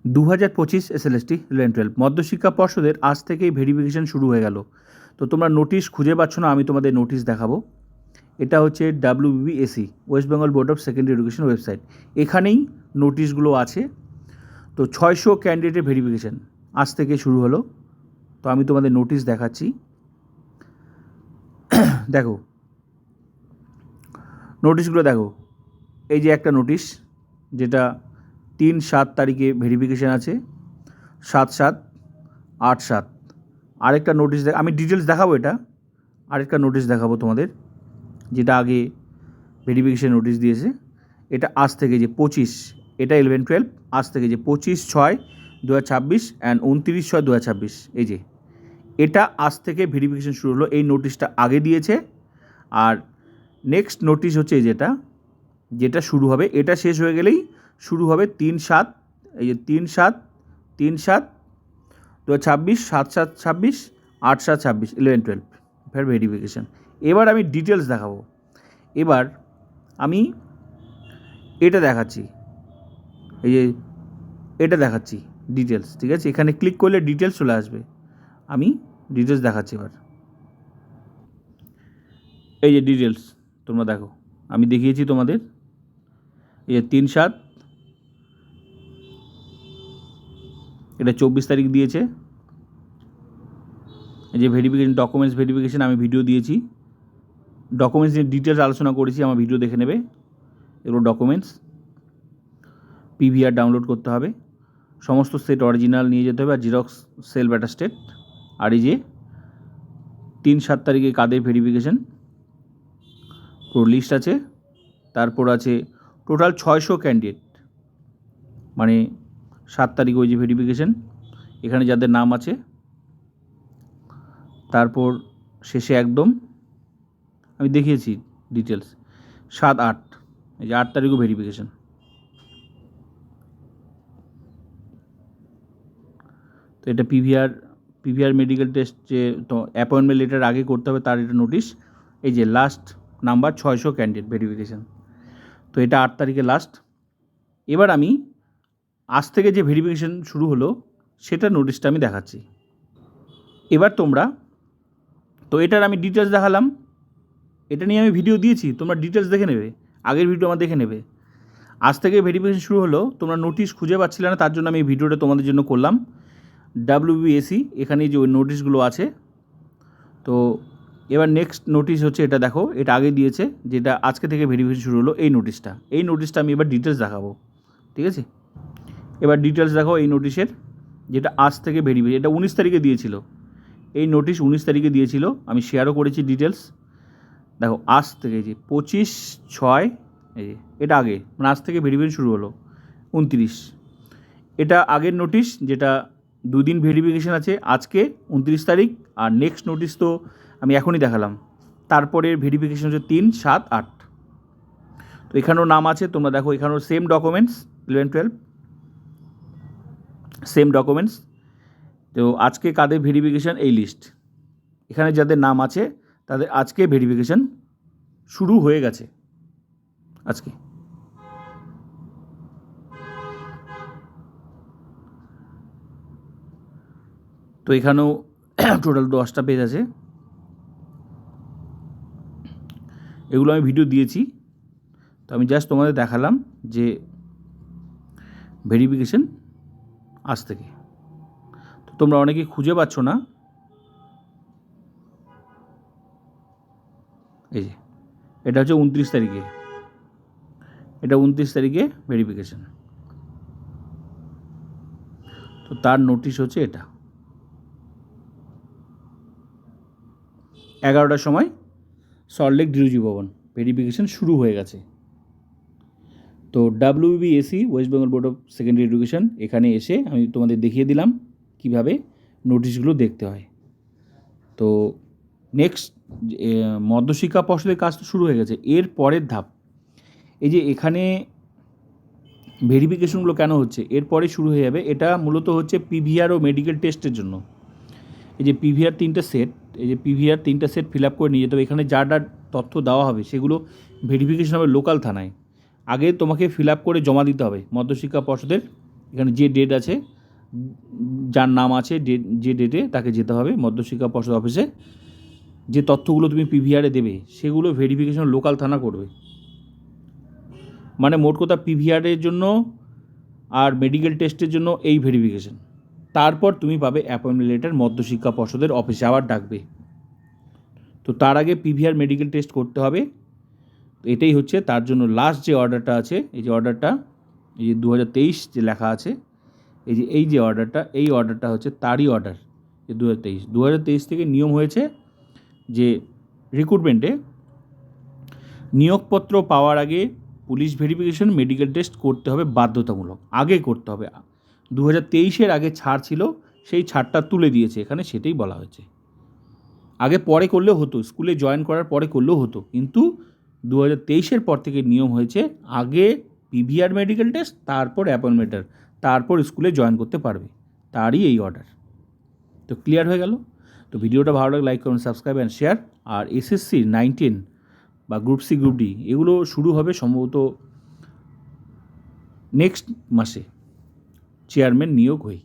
2025 SLST 11-12 মধ্যশিক্ষা পর্ষদের আজ থেকেই ভেরিফিকেশন শুরু হয়ে গেল। তো তোমরা নোটিশ খুঁজে পাচ্ছ না, আমি তোমাদের নোটিশ দেখাবো। এটা হচ্ছে WBBSE West Bengal board of secondary education website. এখানেই নোটিশগুলো আছে। তো 600 ক্যান্ডিডেটের ভেরিফিকেশন আজ থেকে শুরু হলো। তো আমি তোমাদের নোটিশ দেখাচ্ছি, দেখো নোটিশগুলো দেখো। এই যে একটা নোটিশ, যেটা 3-7 তারিখে ভেরিফিকেশান আছে, 7-7, 8-7। আরেকটা নোটিশ আমি ডিটেলস দেখাবো। এটা আরেকটা নোটিশ দেখাবো তোমাদের, যেটা আগে ভেরিফিকেশান নোটিশ দিয়েছে। এটা আজ থেকে যে 25, এটা 11-12 আজ থেকে যে 25/6/2026 অ্যান্ড 29/6/2026, এই যে এটা আজ থেকে ভেরিফিকেশান শুরু হলো। এই নোটিশটা আগে দিয়েছে। আর নেক্সট নোটিশ হচ্ছে যেটা শুরু হবে, এটা শেষ হয়ে গেলেই শুরু হবে 3-7, এই যে 3-7/2026, 7-7/26, 8-7/26, 11-12 ফের ভেরিফিকেশান। এবার আমি ডিটেলস দেখাবো। এবার আমি এটা দেখাচ্ছি, এই যে এটা দেখাচ্ছি ডিটেলস, ঠিক আছে? এখানে ক্লিক করলে ডিটেলস চলে আসবে। আমি ডিটেলস দেখাচ্ছি এবার। এই যে ডিটেলস তোমরা দেখো, আমি দেখিয়েছি তোমাদের। এই যে 3-7, এটা 24 তারিখ দিয়েছে। এই যে ভেরিফিকেশন ডকুমেন্টস ভেরিফিকেশন, আমি ভিডিও দিয়েছি। ডকুমেন্টস নিয়ে ডিটেলস আলোচনা করেছি, আমার ভিডিও দেখে নেবে। এগুলো ডকুমেন্টস, পিভিআর ডাউনলোড করতে হবে, সমস্ত সেট অরিজিনাল নিয়ে যেতে হবে, আর জিরক্স সেলফ অ্যাটাস্টেড। আর এই যে 3-7 তারিখে কাদের ভেরিফিকেশন পুরো লিস্ট আছে। তারপর আছে টোটাল 600 ক্যান্ডিডেট, মানে 7 তারিখ ওই যে ভেরিফিকেশন, এখানে যাদের নাম আছে। তারপর শেষে একদম আমি দেখিয়েছি ডিটেলস 7-8, এই যে 8 তারিখও ভেরিফিকেশন। তো এটা পিভিআর মেডিকেল টেস্ট, যে তো অ্যাপয়েন্টমেন্ট লেটার আগে করতে হবে, তার এটা নোটিশ। এই যে লাস্ট নাম্বার 600 ক্যান্ডিডেট ভেরিফিকেশন। তো এটা 8 তারিখে লাস্ট। এবার আমি আজ থেকে যে ভেরিফিকেশন শুরু হলো সেটা নোটিশটা আমি দেখাচ্ছি। এবার তোমরা, তো এটার আমি ডিটেলস দেখালাম, এটা নিয়ে আমি ভিডিও দিয়েছি, তোমরা ডিটেলস দেখে নেবে, আগের ভিডিও আমার দেখে নেবে। আজ থেকে ভেরিফিকেশন শুরু হলো, তোমরা নোটিশ খুঁজে পাচ্ছিলে না, তার জন্য আমি এই ভিডিওটা তোমাদের জন্য করলাম। WBSE এখানে যে ওই নোটিশগুলো আছে। তো এবার নেক্সট নোটিশ হচ্ছে এটা, দেখো এটা আগে দিয়েছে, যেটা আজকে থেকে ভেরিফিকেশন শুরু হলো। এই নোটিশটা আমি এবার ডিটেলস দেখাবো, ঠিক আছে? এবার ডিটেলস দেখো এই নোটিশের, যেটা আজ থেকে ভেরিফিকেশন, এটা 19 তারিখে দিয়েছিল। এই নোটিশ 19 তারিখে দিয়েছিল, আমি শেয়ারও করেছি ডিটেলস। দেখো আজ থেকে যে 25/6, এই যে এটা আগে, মানে আজ থেকে ভেরিফিকেশন শুরু হলো 29। এটা আগের নোটিশ, যেটা 2 দিন ভেরিফিকেশান আছে, আজকে 29 তারিখ। আর নেক্সট নোটিশ তো আমি এখনই দেখালাম। তারপরের ভেরিফিকেশান হচ্ছে 3-7-8। তো এখানেও নাম আছে, তোমরা দেখো এখানেও সেম ডকুমেন্টস, 11-12 সেম ডকুমেন্টস। তো আজকে কাদের ভেরিফিকেশান, এই লিস্ট, এখানে যাদের নাম আছে তাদের আজকে ভেরিফিকেশান শুরু হয়ে গেছে আজকে। তো এখানেও টোটাল 10টা পেজ আছে, এগুলো আমি ভিডিও দিয়েছি। তো আমি জাস্ট তোমাদের দেখালাম যে ভেরিফিকেশন আজ থেকে। তো তোমরা অনেকেই খুঁজে পাচ্ছ না, এই যে এটা হচ্ছে 29 তারিখে, এটা 29 তারিখে ভেরিফিকেশন। তো তার নোটিশ হচ্ছে এটা 11টার সময় সল্টলেক ডিরুজি ভবন, ভেরিফিকেশন শুরু হয়ে গেছে। তো WBSE West Bengal board of secondary education, এখানে এসে আমি তোমাদের দেখিয়ে দিলাম কিভাবে নোটিশগুলো দেখতে হয়। তো নেক্সট মধ্যশিক্ষা পর্ষদের কাজ তো শুরু হয়ে গেছে। এর পরের ধাপ, এই যে এখানে ভেরিফিকেশনগুলো কেন হচ্ছে, এরপরে শুরু হয়ে যাবে। এটা মূলত হচ্ছে পিভিআর ও মেডিকেল টেস্টের জন্য। এই যে পিভিআর 3টে সেট, এই যে পিভিআর 3টে সেট ফিল আপ করে নিয়ে যেতে হবে। এখানে যা যা তথ্য দেওয়া হবে সেগুলো ভেরিফিকেশন হবে লোকাল থানায়। আগে তোমাকে ফিল আপ করে জমা দিতে হবে মধ্যশিক্ষা পর্ষদের এখানে যে ডেট আছে, যার নাম আছে যে ডেটে তাকে যেতে হবে মধ্যশিক্ষা পর্ষদ অফিসে। যে তথ্যগুলো তুমি পিভিআরে দেবে সেগুলো ভেরিফিকেশন লোকাল থানা করবে। মানে মোট কথা পিভিআরের জন্য আর মেডিকেল টেস্টের জন্য এই ভেরিফিকেশন, তারপর তুমি পাবে অ্যাপয়েন্টমেন্ট লেটার মধ্যশিক্ষা পর্ষদের অফিসে আবার ডাকবে। তো তার আগে পিভিআর মেডিকেল টেস্ট করতে হবে। তো এটাই হচ্ছে তার জন্য লাস্ট যে অর্ডারটা আছে, এই যে অর্ডারটা, এই যে 2023 যে লেখা আছে, এই যে অর্ডারটা, এই অর্ডারটা হচ্ছে তারই অর্ডার। যে 2023 থেকে নিয়ম হয়েছে যে রিক্রুটমেন্টে নিয়োগপত্র পাওয়ার আগে পুলিশ ভেরিফিকেশন মেডিকেল টেস্ট করতে হবে, বাধ্যতামূলক আগে করতে হবে। 2023 আগে ছাড় ছিল, সেই ছাড়টা তুলে দিয়েছে এখানে, সেটাই বলা হয়েছে। আগে পরে করলেও হতো, স্কুলে জয়েন করার পরে করলেও হতো, কিন্তু 2023 পর থেকে নিয়ম হয়েছে আগে পিভিআর মেডিকেল টেস্ট, তারপর অ্যাপয়েন্টমেন্ট লেটার, তারপর স্কুলে জয়েন করতে পারবে। তারই এই অর্ডার। তো ক্লিয়ার হয়ে গেল। তো ভিডিওটা ভালো লাগলে লাইক করুন, সাবস্ক্রাইব অ্যান্ড শেয়ার। আর এসএসসি 19 বা গ্রুপ সি গ্রুপ ডি এগুলো শুরু হবে সম্ভবত নেক্সট মাসে চেয়ারম্যান নিয়োগ হয়ে।